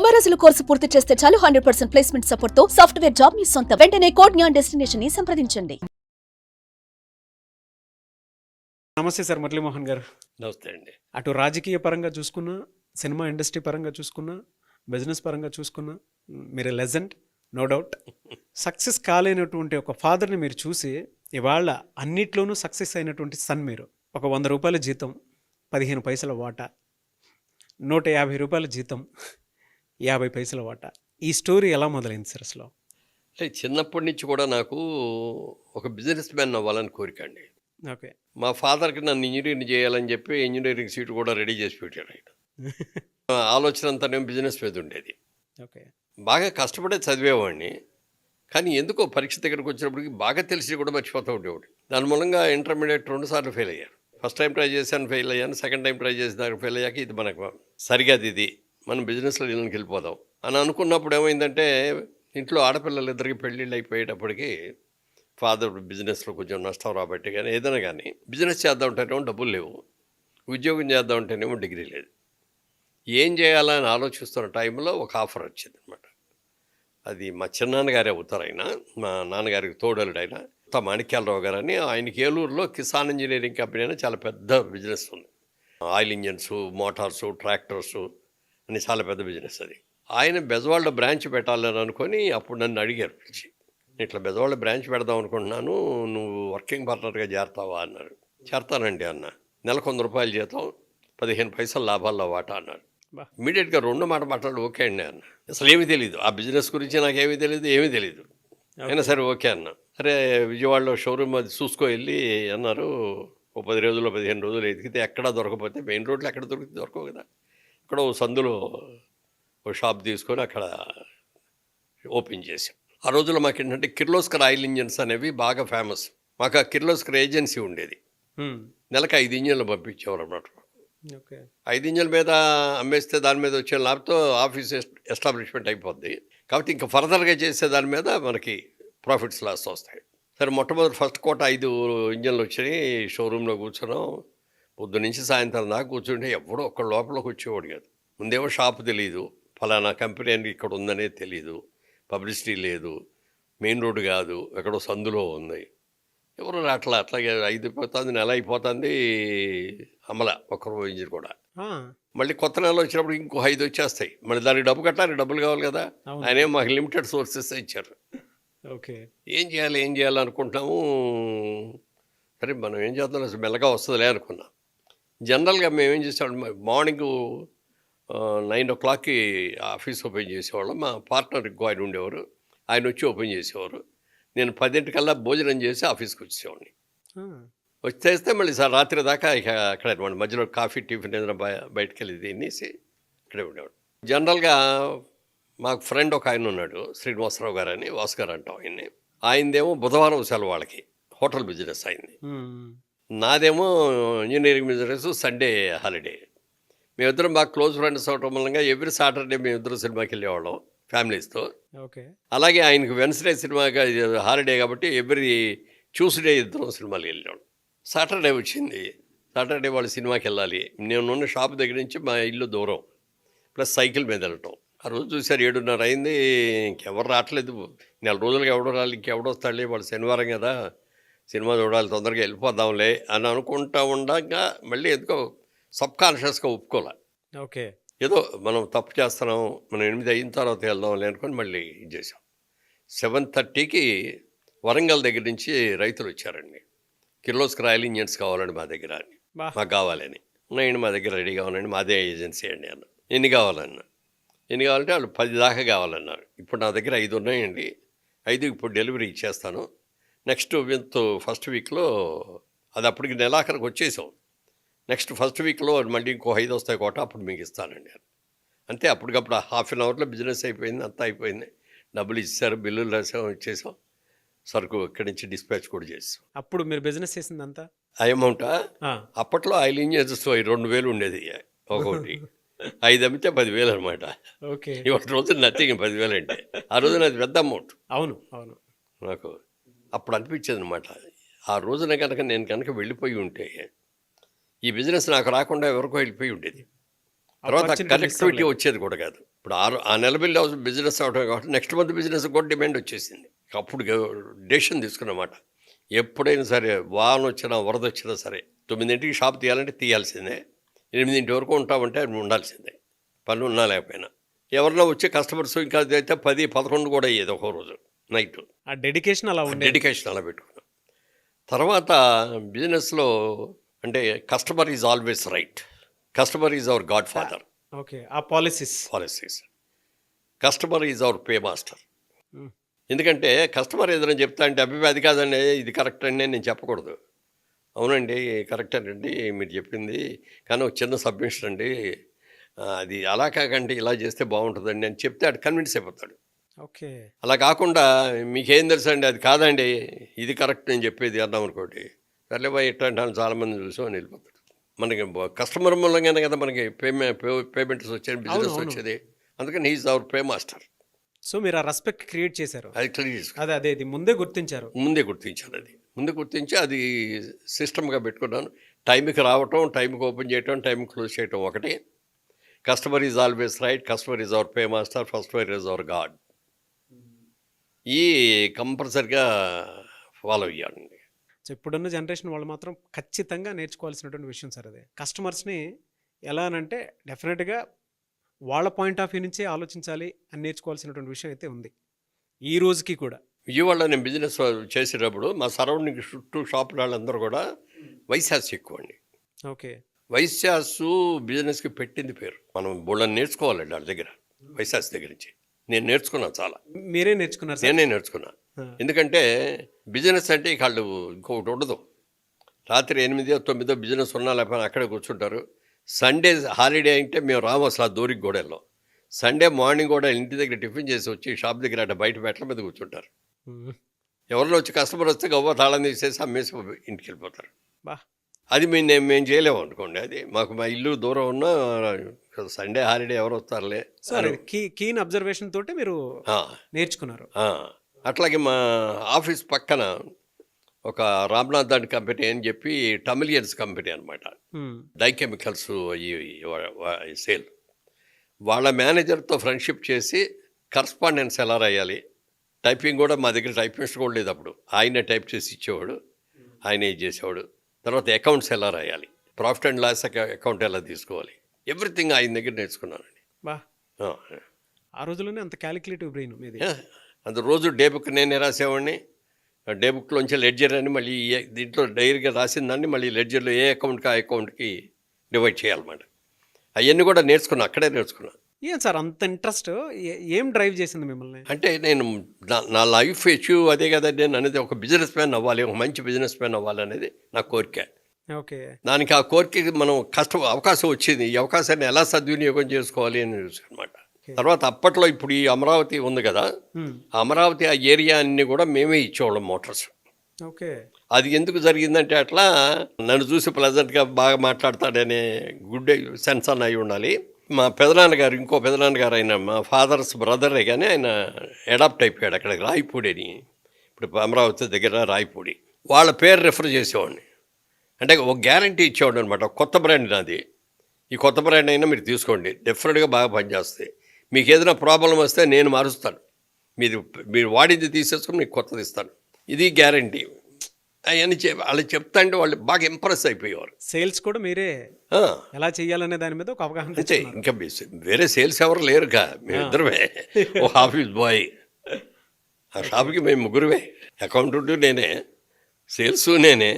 90 రోజుల కోర్సు పూర్తి చేస్తే చాలు 100% ప్లేస్మెంట్ సపోర్ట్ తో సాఫ్ట్వేర్ జాబ్ మీ సొంతం. వెంటనే కోడ్ జ్ఞాన్ డెస్టినేషన్ ని సంప్రదించండి. నమస్తే సార్ మురళీమోహన్ గారు. నమస్తే అండి. అటు రాజకీయ పరంగా చూసుకున్నా, సినిమా ఇండస్ట్రీ పరంగా చూసుకున్నా, బిజినెస్ పరంగా చూసుకున్నా మీరు లెజెండ్, నో డౌట్. సక్సెస్ కాలేనటువంటి ఒక ఫాదర్ని మీరు చూసి ఇవాళ అన్నిట్లోనూ సక్సెస్ అయినటువంటి సన్ మీరు. ఒక 100 రూపాయల జీతం, 15 పైసల వాటా, 150 రూపాయల జీతం, 50 పైసల వాటా. ఈ స్టోరీ ఎలా మొదలైంది సార్ అసలు? అంటే చిన్నప్పటి నుంచి కూడా నాకు ఒక బిజినెస్ మ్యాన్ అవ్వాలని కోరిక అండి. ఓకే. మా ఫాదర్కి నన్ను ఇంజనీరింగ్ చేయాలని చెప్పి ఇంజనీరింగ్ సీట్ కూడా రెడీ చేసి పెట్టాడు ఆయన. ఆలోచన అంతానేమో బిజినెస్ మీద ఉండేది. ఓకే. బాగా కష్టపడే చదివేవాడిని, కానీ ఎందుకో పరీక్ష దగ్గరకు వచ్చినప్పటికి బాగా తెలిసి కూడా మర్చిపోతూ ఉండేవాడు. దాని మూలంగా ఇంటర్మీడియట్ 2 సార్లు ఫెయిల్ అయ్యాను. ఫస్ట్ టైం ట్రై చేశాను, ఫెయిల్ అయ్యాను. సెకండ్ టైం ట్రై చేసి దానికి ఫెయిల్ అయ్యాక ఇది మనకు సరిగ్గా ఇది మనం బిజినెస్లో ఇళ్ళకి వెళ్ళిపోదాం అని అనుకున్నప్పుడు ఏమైందంటే, ఇంట్లో ఆడపిల్లలు ఇద్దరికి పెళ్ళిళ్ళు అయిపోయేటప్పటికి ఫాదర్ బిజినెస్లో కొంచెం నష్టం రాబట్టి కానీ ఏదైనా కానీ బిజినెస్ చేద్దామంటేనేమో డబ్బులు లేవు, ఉద్యోగం చేద్దామంటేనేమో డిగ్రీ లేదు. ఏం చేయాలని ఆలోచిస్తున్న టైంలో ఒక ఆఫర్ వచ్చింది అనమాట. అది మా చిన్నాన్నగారే అవుతారు ఆయన, మా నాన్నగారికి తోడలుడు ఆయన, మాణిక్యాలరావు గారు అని. ఆయనకి ఏలూరులో కిసాన్ ఇంజనీరింగ్ కంపెనీ అని చాలా పెద్ద బిజినెస్ ఉంది. ఆయిల్ ఇంజన్స్, మోటార్సు, ట్రాక్టర్సు అని చాలా పెద్ద బిజినెస్ అది. ఆయన బెజవాడలో బ్రాంచ్ పెట్టాలని అనుకొని అప్పుడు నన్ను అడిగారు పిలిచి, ఇట్లా బెజవాడలో బ్రాంచ్ పెడదాం అనుకుంటున్నాను, నువ్వు వర్కింగ్ పార్ట్నర్గా చేరతావా అన్నారు. చేరతానండి అన్న. నెలకు 100 రూపాయలు జీతం, 15 పైసలు లాభాల్లో వాటా అన్నారు. ఇమీడియట్గా 2 మాట మాట్లాడు ఓకే అండి అన్న. అసలు ఏమీ తెలియదు, ఆ బిజినెస్ గురించి నాకేమీ తెలియదు, ఏమీ తెలియదు. అయినా సరే ఓకే అన్న. సరే విజయవాడలో షోరూమ్ అది చూసుకో వెళ్ళి అన్నారు. ఓ 10 రోజులు 15 రోజులు ఎతికితే ఎక్కడా దొరకపోతే, మెయిన్ రోడ్లో ఎక్కడ దొరికితే దొరకవు కదా, ఇక్కడ ఓ సందులో ఓ షాప్ తీసుకొని అక్కడ ఓపెన్ చేసాం. ఆ రోజుల్లో మాకు ఏంటంటే కిర్లోస్కర్ ఆయిల్ ఇంజన్స్ అనేవి బాగా ఫేమస్. మాకు ఆ కిర్లోస్కర్ ఏజెన్సీ ఉండేది. నెలకు 5 ఇంజన్లు పంపించేవారు అన్నమాట. 5 ఇంజన్ల మీద అమ్మేస్తే దాని మీద వచ్చే లాభంతో ఆఫీస్ ఎస్టాబ్లిష్మెంట్ అయిపోద్ది. కాబట్టి ఇంకా ఫర్దర్గా చేసే దాని మీద మనకి ప్రాఫిట్స్ లాస్ వస్తాయి. సరే మొట్టమొదటి ఫస్ట్ కోట 5 ఇంజన్లు వచ్చాయి. షోరూంలో కూర్చున్నాం. పొద్దు నుంచి సాయంత్రం దాకా కూర్చుంటే ఎవడో ఒక్క లోపలికి వచ్చేవాడు కాదు. ముందేమో షాపు తెలియదు, ఫలానా కంపెనీ అని ఇక్కడ ఉందనేది తెలీదు, పబ్లిసిటీ లేదు, మెయిన్ రోడ్డు కాదు, ఎక్కడో సందులో ఉంది, ఎవరు అట్లా అట్లాగే 5 అయిపోతుంది, నెల అయిపోతుంది, అమల ఒక్కరో ఇంజిన్ కూడా. మళ్ళీ కొత్త నెల వచ్చినప్పుడు ఇంకో 5 వచ్చేస్తాయి. మళ్ళీ దానికి డబ్బు కట్టాలి, డబ్బులు కావాలి కదా. ఆయనే మాకు లిమిటెడ్ సోర్సెస్ ఇచ్చారు. ఓకే. ఏం చేయాలి అనుకుంటాము. సరే మనం ఏం చేద్దాం, మెల్లగా వస్తుందిలే అనుకున్నాం. జనరల్గా మేము ఏం చేసేవాళ్ళం, మార్నింగ్ 9 o'clockకి ఆఫీస్ ఓపెన్ చేసేవాళ్ళం. మా పార్ట్నర్ ఇంకో ఆయన ఉండేవారు, ఆయన వచ్చి ఓపెన్ చేసేవారు. నేను 10 భోజనం చేసి ఆఫీస్కి వచ్చేవాడిని. వచ్చేస్తే మళ్ళీ సార్ రాత్రి దాకా ఇక అక్కడే అనమాట. మధ్యలో కాఫీ టిఫిన్ ఏదైనా బయటకు వెళ్ళి తినేసి ఇక్కడే ఉండేవాడు. జనరల్గా మాకు ఫ్రెండ్ ఒక ఆయన ఉన్నాడు, శ్రీనివాసరావు గారు అని, వాసు గారు అంటాం ఆయన్ని. ఆయనదేమో బుధవారం సెలవు, వాళ్ళకి హోటల్ బిజినెస్ అయింది. నాదేమో ఇంజనీరింగ్ బిజినెస్, సండే హాలిడే. మేమిద్దరం బాగా క్లోజ్ ఫ్రెండ్స్ అవటం వల్ల ఎవ్రీ సాటర్డే మేమిద్దరం సినిమాకి వెళ్ళేవాళ్ళం ఫ్యామిలీస్తో. ఓకే. అలాగే ఆయనకు వెన్స్డే సినిమాగా హాలిడే కాబట్టి ఎవ్రీ ట్యూస్డే ఇద్దరం సినిమాకి వెళ్ళేవాళ్ళం. సాటర్డే వచ్చింది, సాటర్డే వాళ్ళు సినిమాకి వెళ్ళాలి. నేనున్న షాప్ దగ్గర నుంచి మా ఇల్లు దూరం, ప్లస్ సైకిల్ మీద వెళ్ళటం. ఆ రోజు చూసారు 7:30 అయింది, ఇంకెవరు రావట్లేదు. 4 రోజులుగా ఎవడో రాలి, ఇంకెవడో వస్తాడులే, వాళ్ళు శనివారం కదా సినిమా చూడాలి, తొందరగా వెళ్ళిపోదాంలే అని అనుకుంటా ఉండగా మళ్ళీ ఎందుకో సబ్కాన్షియస్గా ఒప్పుకోలే. ఓకే. ఏదో మనం తప్పు చేస్తున్నాం, మనం 8 అయిన తర్వాత వెళ్దాంలే అనుకొని మళ్ళీ ఇది చేసాం. 7:30కి వరంగల్ దగ్గర నుంచి రైతులు వచ్చారండి. కిర్లోస్కర్ ఆయిల్ ఇంజన్స్ కావాలండి మా దగ్గర అని, మాకు కావాలని. ఉన్నాయండి మా దగ్గర రెడీగా ఉన్నాయండి, మాదే ఏజెన్సీ అండి అన్న. ఎన్ని కావాలన్నా, ఎన్ని కావాలంటే వాళ్ళు 10 దాకా కావాలన్నారు. ఇప్పుడు నా దగ్గర 5 ఉన్నాయండి, 5 ఇప్పుడు డెలివరీ ఇచ్చేస్తాను. నెక్స్ట్ ఫస్ట్ వీక్లో, అది అప్పటికి నెలాఖరికి వచ్చేసాం. నెక్స్ట్ ఫస్ట్ వీక్లో మళ్ళీ ఇంకో 5 వస్తాయి కోట, అప్పుడు మీకు ఇస్తానండి. అంతే, అప్పటికప్పుడు హాఫ్ అన్ అవర్లో బిజినెస్ అయిపోయింది, అంతా అయిపోయింది. డబ్బులు ఇచ్చారు, బిల్లులు రాసాం, ఇచ్చేసాం. సరుకు ఇక్కడి నుంచి డిస్పాచ్ కూడా చేసాం. అప్పుడు మీరు బిజినెస్ చేసింది అంతా ఆ అమౌంటా? అప్పట్లో ఆయిల్ ఇంజన్స్ 2,000 ఉండేది ఒకటి. 5 అమ్మితే 10,000 అనమాట. ఓకే. ఇవాళ రోజు నథింగ్ 10,000 అంటే. ఆ రోజున అది పెద్ద అమౌంట్. అవును అవును. నాకు అప్పుడు అనిపించేది అనమాట, ఆ రోజున కనుక నేను వెళ్ళిపోయి ఉంటే ఈ బిజినెస్ నాకు రాకుండా ఎవరికో వెళ్ళిపోయి ఉండేది. తర్వాత Opportunity miss కనెక్టివిటీ అవ్వలేదు. వచ్చేది కూడా కాదు. ఇప్పుడు ఆ నెల బిల్లు బిజినెస్ అవడం కాబట్టి నెక్స్ట్ మంత్ బిజినెస్ కూడా డిమాండ్ వచ్చేసింది. అప్పుడు డెసిషన్ తీసుకున్నమాట. ఎప్పుడైనా సరే వాన వచ్చినా వరద వచ్చినా సరే 9ంటికి షాప్ తీయాలంటే తీయాల్సిందే, 8 వరకు ఉంటామంటే ఉండాల్సిందే, పని ఉన్నా లేకపోయినా. ఎవరన్నా వచ్చే కస్టమర్స్ ఇంకా అయితే 10, 11 కూడా అయ్యేది ఒక రోజు నైట్. ఆ డెడికేషన్ అలా ఉండేది. డెడికేషన్ అలా పెట్టుకున్నాం. తర్వాత బిజినెస్లో అంటే customer is always right, customer is our godfather okay, ఆ policies. Customer is our pay master. ఎందుకంటే కస్టమర్ ఏదైనా చెప్తా అంటే అభిప్రాయం అది కాదండి ఇది కరెక్ట్ అండి నేను చెప్పకూడదు. అవునండి కరెక్టేనండి మీరు చెప్పింది, కానీ ఒక చిన్న సబ్మిషన్ అండి, అది అలా కాకండి ఇలా చేస్తే బాగుంటుందండి అని చెప్తే అటు కన్విన్స్ అయిపోతాడు. ఓకే, అలా కాకుండా మీకేం తెలుసు అండి అది కాదండి ఇది కరెక్ట్ నేను చెప్పేది అన్నాం అనుకోండి, సర్లే బాయ్ ఇట్లా అంటాను చాలామంది చూసాం అని వెళ్ళిపోతాడు. మనకి కస్టమర్ మూలంగానే కదా మనకి పేమెంట్స్ వచ్చేది, బిజినెస్ వచ్చేది. అందుకని he is our pay master. So మీరు ఆ రెస్పెక్ట్ క్రియేట్ చేశారు. అది క్లియర్ చేసుకో, అదే ఇది ముందే గుర్తించారు. ముందే గుర్తించాను. అది ముందే గుర్తించి అది సిస్టమ్గా పెట్టుకున్నాను. టైంకి రావటం, టైంకి ఓపెన్ చేయటం, టైంకి క్లోజ్ చేయటం ఒకటి. Customer is always right, customer is our pay master, customer is our God. ఈ కంపల్సరిగా ఫాలో అయ్యానండి. సో ఇప్పుడున్న జనరేషన్ వాళ్ళు మాత్రం ఖచ్చితంగా నేర్చుకోవాల్సినటువంటి విషయం సార్ అది. కస్టమర్స్ని ఎలా అనంటే డెఫినెట్గా వాళ్ళ పాయింట్ ఆఫ్ వ్యూ నుంచే ఆలోచించాలి అని నేర్చుకోవాల్సినటువంటి విషయం అయితే ఉంది ఈ రోజుకి కూడా. విజయవాడలో నేను బిజినెస్ చేసేటప్పుడు మా సరౌండింగ్ చుట్టూ షాపుల వాళ్ళందరూ కూడా వైశాస్ ఎక్కువ అండి. ఓకే, వైశాస్ బిజినెస్కి పెట్టింది పేరు. మనం బోళ్ళని నేర్చుకోవాలండి వాళ్ళ దగ్గర, వైశాస్ దగ్గర నుంచి. నేను నేర్చుకున్నాను చాలా. మీరే నేర్చుకున్నారు సార్? నేనే నేర్చుకున్నా. ఎందుకంటే బిజినెస్ అంటే ఇక వాళ్ళు ఇంకొకటి ఉండదు. రాత్రి 8, 9 బిజినెస్ ఉన్నా లేకపోతే అక్కడే కూర్చుంటారు. సండే హాలిడే అంటే మేము రాము అసలు ఆ దూరికి కూడా వెళ్ళాం. సండే మార్నింగ్ కూడా ఇంటి దగ్గర టిఫిన్ చేసి వచ్చి షాప్ దగ్గర అట్లా బయట మెట్ల మీద కూర్చుంటారు. ఎవరిలో వచ్చి కస్టమర్ వస్తే గవ్వ తాళం తీసేసి అమ్మేసి ఇంటికి వెళ్ళిపోతారు. బా, అది మేము చేయలేము అనుకోండి. అది మాకు మా ఇల్లు దూరం ఉన్నా సండే హాలిడే ఎవరు వస్తారులే. సో కీన్ అబ్జర్వేషన్ తోటి మీరు నేర్చుకున్నారు. అట్లాగే మా ఆఫీస్ పక్కన ఒక రామ్నాథ్ అండ్ కంపెనీ అని చెప్పి టమిలియన్స్ కంపెనీ అనమాట, డై కెమికల్స్ అయ్యి సేల్. వాళ్ళ మేనేజర్తో ఫ్రెండ్షిప్ చేసి కరస్పాండెన్స్ ఎలా రాయాలి, టైపింగ్ కూడా మా దగ్గర టైపిస్ట్ కూడా లేదు అప్పుడు. ఆయనే టైప్ చేసి ఇచ్చేవాడు, ఆయనే చేసేవాడు. తర్వాత అకౌంట్స్ ఎలా రాయాలి, ప్రాఫిట్ అండ్ లాస్ అకౌంట్ ఎలా తీసుకోవాలి, ఎవ్రీథింగ్ ఆయన దగ్గర నేర్చుకున్నానండి. బా, ఆ రోజుల్లోనే అంత క్యాలిక్యులేటివ్ బ్రెయిన్ మీది. అంత రోజు డే బుక్ నేనే రాసేవాడిని. డే బుక్లోంచి లెడ్జర్ అని మళ్ళీ దీంట్లో డైరీగా రాసిన దాన్ని మళ్ళీ లెడ్జర్లో ఏ అకౌంట్కి ఆ అకౌంట్కి డివైడ్ చేయాలన్నమాట. అవన్నీ కూడా నేర్చుకున్నా, అక్కడే నేర్చుకున్నా. ఏం సార్ అంత ఇంట్రెస్ట్ ఏం డ్రైవ్ చేసింది మిమ్మల్ని? అంటే నేను నా లైఫ్ అచీవ్ అదే కదా, నేను అనేది ఒక బిజినెస్ మ్యాన్ అవ్వాలి, ఒక మంచి బిజినెస్ మ్యాన్ అవ్వాలి అనేది నా కోరిక. ఓకే, దానికి ఆ కోరికకి మనం అవకాశం వచ్చింది, ఈ అవకాశాన్ని ఎలా సద్వినియోగం చేసుకోవాలి అని అనమాట. తర్వాత అప్పట్లో ఇప్పుడు ఈ అమరావతి ఉంది కదా, అమరావతి ఆ ఏరియా అన్ని కూడా మేమే ఇచ్చేవాళ్ళం మోటార్స్. ఓకే, అది ఎందుకు జరిగిందంటే అట్లా నన్ను చూసి ప్లెజెంట్గా బాగా మాట్లాడతాడనే గుడ్ సెన్స్ అన్న అయి ఉండాలి. మా పెదనాన్నగారు, ఇంకో పెదనాన్నగారు, ఆయన మా ఫాదర్స్ బ్రదరే, కానీ ఆయన అడాప్ట్ అయిపోయాడు అక్కడ రాయపూడి అని, ఇప్పుడు అమరావతి దగ్గర రాయపూడి. వాళ్ళ పేరు రెఫర్ చేసేవాడిని. అంటే ఒక గ్యారంటీ ఇచ్చేవాడు అనమాట, కొత్త బ్రాండ్ నాది, ఈ కొత్త బ్రాండ్ అయినా మీరు తీసుకోండి, డెఫినెట్గా బాగా పనిచేస్తాయి, మీకు ఏదైనా ప్రాబ్లం వస్తే నేను మారుస్తాను, మీరు వాడింది తీసేసుకుని మీకు కొత్తది ఇస్తాను, ఇది గ్యారంటీ అవన్నీ వాళ్ళు చెప్తా అంటే వాళ్ళు బాగా ఇంప్రెస్ అయిపోయేవారు. సేల్స్ కూడా మీరే ఎలా చేయాలనే దాని మీద ఒక అవగాహన. అంతే, ఇంకా వేరే సేల్స్ ఎవరు లేరుగా, మేమిద్దరమే. ఓ ఆఫీస్ బాయ్, ఆ షాప్కి మేము ముగ్గురువే, అకౌంటెంట్ నేనే, సేల్స్ నేనే.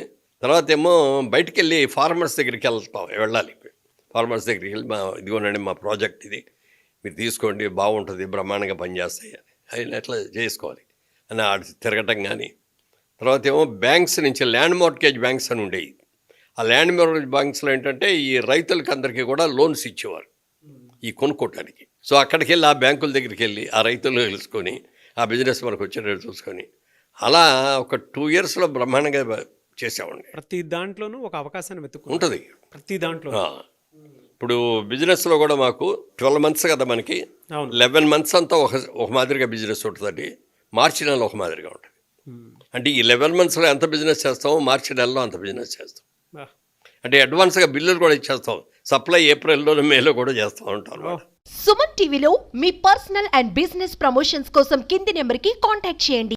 తర్వాత ఏమో బయటికి వెళ్ళి ఫార్మర్స్ దగ్గరికి వెళ్ళాలి. ఫార్మర్స్ దగ్గరికి వెళ్ళి ఇదిగోనండి మా ప్రాజెక్ట్ ఇది, మీరు తీసుకోండి బాగుంటుంది, బ్రహ్మాండంగా పనిచేస్తాయి అని అట్లా చేసుకోవాలి అని తిరగటం. కానీ తర్వాత ఏమో బ్యాంక్స్ నుంచి ల్యాండ్ మార్ట్గేజ్ బ్యాంక్స్ అని ఉండేవి. ఆ ల్యాండ్ మార్ట్గేజ్ బ్యాంక్స్లో ఏంటంటే ఈ రైతులకి అందరికీ కూడా లోన్స్ ఇచ్చేవారు ఈ కొనుక్కోవటానికి. సో అక్కడికి వెళ్ళి ఆ బ్యాంకుల దగ్గరికి వెళ్ళి ఆ రైతులు తెలుసుకొని ఆ బిజినెస్ మనకు వచ్చేటట్టు చూసుకొని అలా ఒక 2 yearsలో బ్రహ్మాండంగా చేసామండి. ప్రతి దాంట్లోనూ ఒక అవకాశాన్ని వెతుక్కుంటుంది ఉంటుంది ప్రతి దాంట్లో. ఇప్పుడు బిజినెస్లో కూడా మాకు 12 months కదా మనకి, 11 months అంతా ఒక మాదిరిగా బిజినెస్ ఉంటుందండి, మార్చి నెలలో ఒక మాదిరిగా ఉంటుంది. అంటే ఈ 11 monthsలో ఎంత బిజినెస్ చేస్తామో మార్చి నెలలో అంత బిజినెస్ చేస్తాం. అంటే అడ్వాన్స్గా బిల్లులు కూడా ఇచ్చేస్తాం, సప్లై ఏప్రిల్లోనూ మేలో కూడా చేస్తూ ఉంటాను. సుమన్ టీవీలో మీ పర్సనల్ అండ్ బిజినెస్ ప్రమోషన్స్ కోసం కింది నెంబర్కి కాంటాక్ట్ చేయండి.